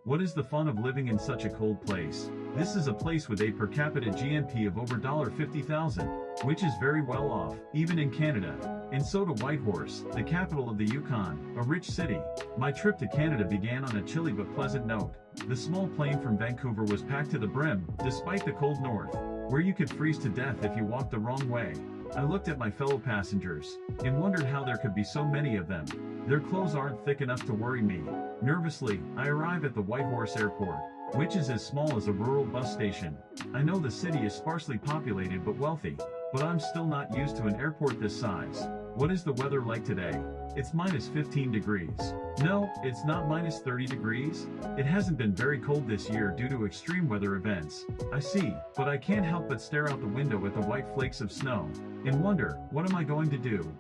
What is the fun of living in such a cold place? This is a place with a per capita GNP of over $50,000, which is very well off, even in Canada. And so to Whitehorse, the capital of the Yukon, a rich city. My trip to Canada began on a chilly but pleasant note. The small plane from Vancouver was packed to the brim, despite the cold north, where you could freeze to death if you walked the wrong way. I looked at my fellow passengers, and wondered how there could be so many of them. Their clothes aren't thick enough to worry me. Nervously, I arrive at the Whitehorse airport, which is as small as a rural bus station. I know the city is sparsely populated but wealthy, but I'm still not used to an airport this size. What is the weather like today? It's minus 15 degrees. No, it's not minus 30 degrees. It hasn't been very cold this year due to extreme weather events. I see, but I can't help but stare out the window at the white flakes of snow, and wonder, what am I going to do?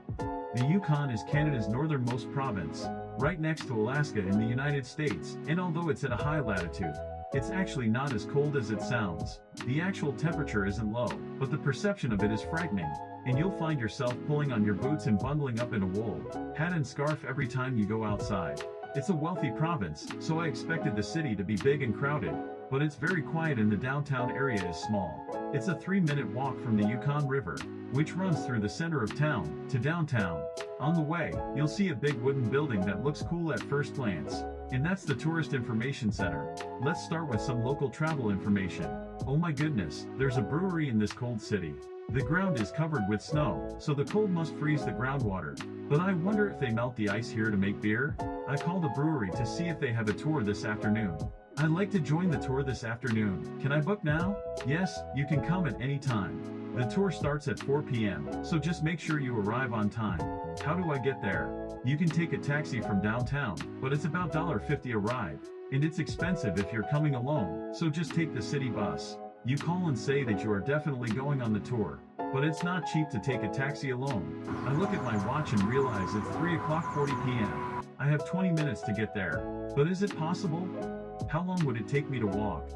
The Yukon is Canada's northernmost province, right next to Alaska in the United States, and although it's at a high latitude, it's actually not as cold as it sounds. The actual temperature isn't low, but the perception of it is frightening, and you'll find yourself pulling on your boots and bundling up in a wool hat and scarf every time you go outside. It's a wealthy province, so I expected the city to be big and crowded, but it's very quiet and the downtown area is small. It's a 3-minute walk from the Yukon River, which runs through the center of town, to downtown. On the way, you'll see a big wooden building that looks cool at first glance, and that's the Tourist Information Center. Let's start with some local travel information. Oh my goodness, there's a brewery in this cold city. The ground is covered with snow, so the cold must freeze the groundwater. But I wonder if they melt the ice here to make beer? I called the brewery to see if they have a tour this afternoon. I'd like to join the tour this afternoon. Can I book now? Yes, you can come at any time. The tour starts at 4 p.m., so just make sure you arrive on time. How do I get there? You can take a taxi from downtown, but it's about $50 a ride, and it's expensive if you're coming alone, so just take the city bus. You call and say that you are definitely going on the tour, but it's not cheap to take a taxi alone. I look at my watch and realize it's 3:40 p.m. I have 20 minutes to get there, but is it possible? How long would it take me to walk?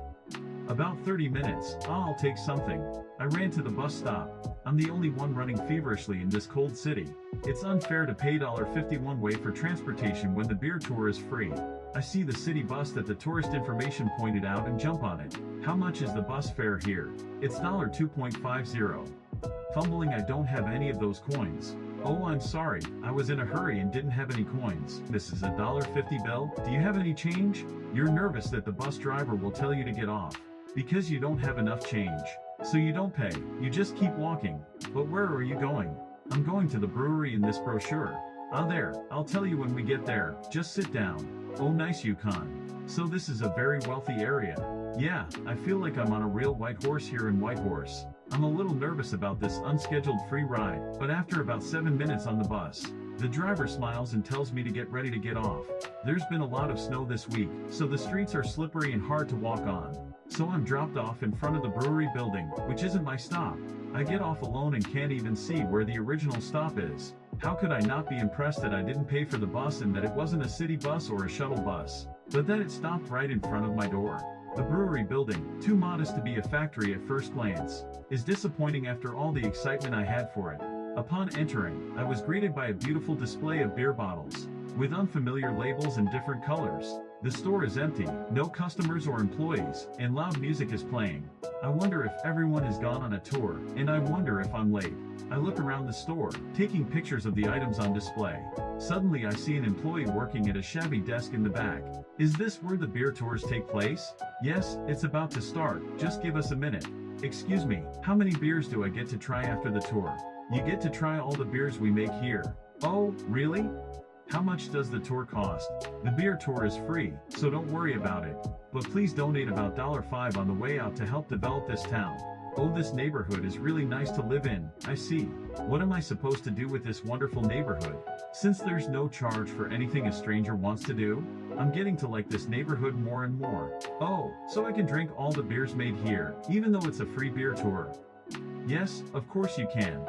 About 30 minutes. I'll take something. I ran to the bus stop. I'm the only one running feverishly in this cold city. It's unfair to pay $50 one way for transportation when the beer tour is free. I see the city bus that the tourist information pointed out and jump on it. How much is the bus fare here? It's $2.50. Fumbling, I don't have any of those coins. Oh, I'm sorry, I was in a hurry and didn't have any coins. This is a $50 bill. Do you have any change? You're nervous that the bus driver will tell you to get off, because you don't have enough change. So you don't pay, you just keep walking. But where are you going? I'm going to the brewery in this brochure. Ah, there, I'll tell you when we get there. Just sit down. Oh, nice Yukon. So this is a very wealthy area. Yeah, I feel like I'm on a real white horse here in Whitehorse. I'm a little nervous about this unscheduled free ride, but after about 7 minutes on the bus, the driver smiles and tells me to get ready to get off. There's been a lot of snow this week, so the streets are slippery and hard to walk on. So I'm dropped off in front of the brewery building, which isn't my stop. I get off alone and can't even see where the original stop is. How could I not be impressed that I didn't pay for the bus and that it wasn't a city bus or a shuttle bus, but that it stopped right in front of my door? The brewery building, too modest to be a factory at first glance, is disappointing after all the excitement I had for it. Upon entering, I was greeted by a beautiful display of beer bottles, with unfamiliar labels and different colors. The store is empty, no customers or employees, and loud music is playing. I wonder if everyone has gone on a tour, and I wonder if I'm late. I look around the store, taking pictures of the items on display. Suddenly I see an employee working at a shabby desk in the back. Is this where the beer tours take place? Yes, it's about to start, just give us a minute. Excuse me, how many beers do I get to try after the tour? You get to try all the beers we make here. Oh, really? How much does the tour cost? The beer tour is free, so don't worry about it. But please donate about $5 on the way out to help develop this town. Oh, this neighborhood is really nice to live in, I see. What am I supposed to do with this wonderful neighborhood? Since there's no charge for anything a stranger wants to do, I'm getting to like this neighborhood more and more. Oh, so I can drink all the beers made here, even though it's a free beer tour. Yes, of course you can.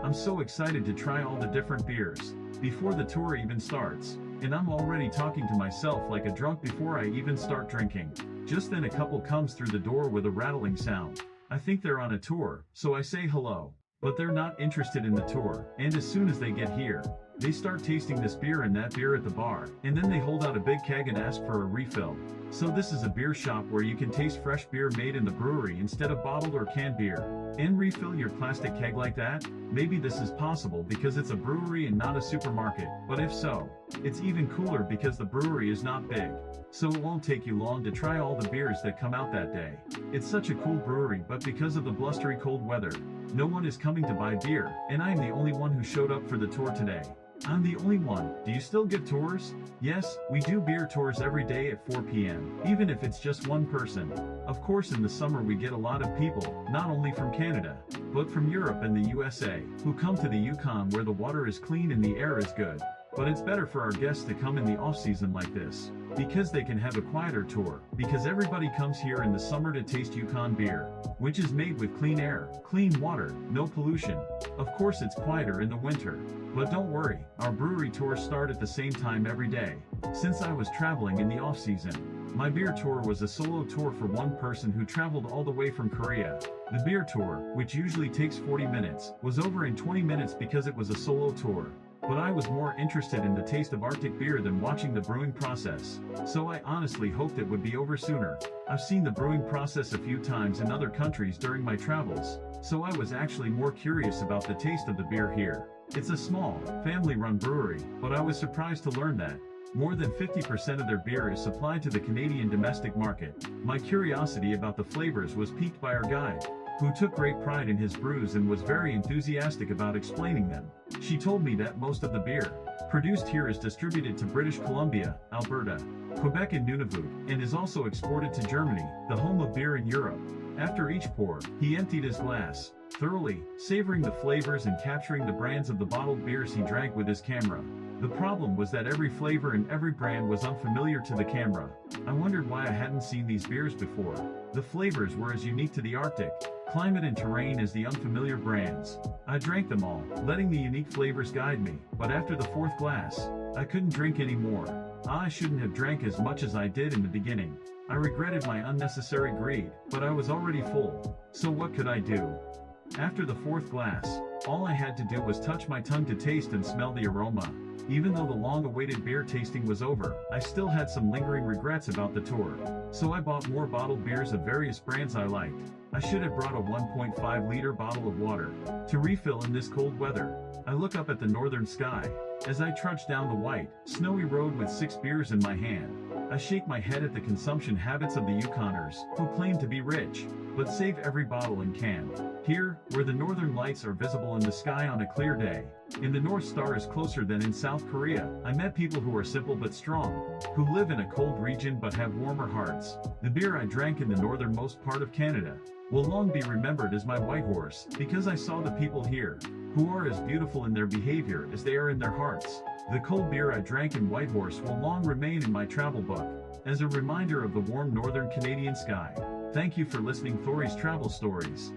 I'm so excited to try all the different beers before the tour even starts, and I'm already talking to myself like a drunk before I even start drinking. Just then a couple comes through the door with a rattling sound. I think they're on a tour, so I say hello, but they're not interested in the tour, and as soon as they get here, They start tasting this beer and that beer at the bar, and then they hold out a big keg and ask for a refill. So this is a beer shop where you can taste fresh beer made in the brewery instead of bottled or canned beer, and refill your plastic keg like that? Maybe this is possible because it's a brewery and not a supermarket, but if so, it's even cooler because the brewery is not big. So it won't take you long to try all the beers that come out that day. It's such a cool brewery, but because of the blustery cold weather, no one is coming to buy beer, and I'm the only one who showed up for the tour today. I'm the only one. Do you still get tours? Yes, we do beer tours every day at 4 p.m., even if it's just one person. Of course, in the summer we get a lot of people, not only from Canada, but from Europe and the USA, who come to the Yukon where the water is clean and the air is good. But it's better for our guests to come in the off-season like this, because they can have a quieter tour, because everybody comes here in the summer to taste Yukon beer, which is made with clean air, clean water, no pollution. Of course it's quieter in the winter. But don't worry, our brewery tours start at the same time every day. Since I was traveling in the off-season, my beer tour was a solo tour for one person who traveled all the way from Korea. The beer tour, which usually takes 40 minutes, was over in 20 minutes because it was a solo tour. But I was more interested in the taste of Arctic beer than watching the brewing process, so I honestly hoped it would be over sooner. I've seen the brewing process a few times in other countries during my travels, so I was actually more curious about the taste of the beer here. It's a small, family-run brewery, but I was surprised to learn that more than 50% of their beer is supplied to the Canadian domestic market. My curiosity about the flavors was piqued by our guide, who took great pride in his brews and was very enthusiastic about explaining them. She told me that most of the beer produced here is distributed to British Columbia, Alberta, Quebec and Nunavut, and is also exported to Germany, the home of beer in Europe. After each pour, he emptied his glass, thoroughly, savoring the flavors and capturing the brands of the bottled beers he drank with his camera. The problem was that every flavor and every brand was unfamiliar to the camera. I wondered why I hadn't seen these beers before. The flavors were as unique to the Arctic climate and terrain as the unfamiliar brands. I drank them all, letting the unique flavors guide me, but after the fourth glass, I couldn't drink anymore. I shouldn't have drank as much as I did in the beginning. I regretted my unnecessary greed, but I was already full. So what could I do? After the fourth glass, all I had to do was touch my tongue to taste and smell the aroma. Even though the long-awaited beer tasting was over, I still had some lingering regrets about the tour. So I bought more bottled beers of various brands I liked. I should have brought a 1.5-liter bottle of water to refill in this cold weather. I look up at the northern sky as I trudge down the white, snowy road with 6 beers in my hand. I shake my head at the consumption habits of the Yukoners, who claim to be rich, but save every bottle and can. Here, where the northern lights are visible in the sky on a clear day, and the North Star is closer than in South Korea, I met people who are simple but strong, who live in a cold region but have warmer hearts. The beer I drank in the northernmost part of Canada will long be remembered as my Whitehorse, because I saw the people here, who are as beautiful in their behavior as they are in their hearts. The cold beer I drank in Whitehorse will long remain in my travel book, as a reminder of the warm northern Canadian sky. Thank you for listening Thorry's Travel Stories.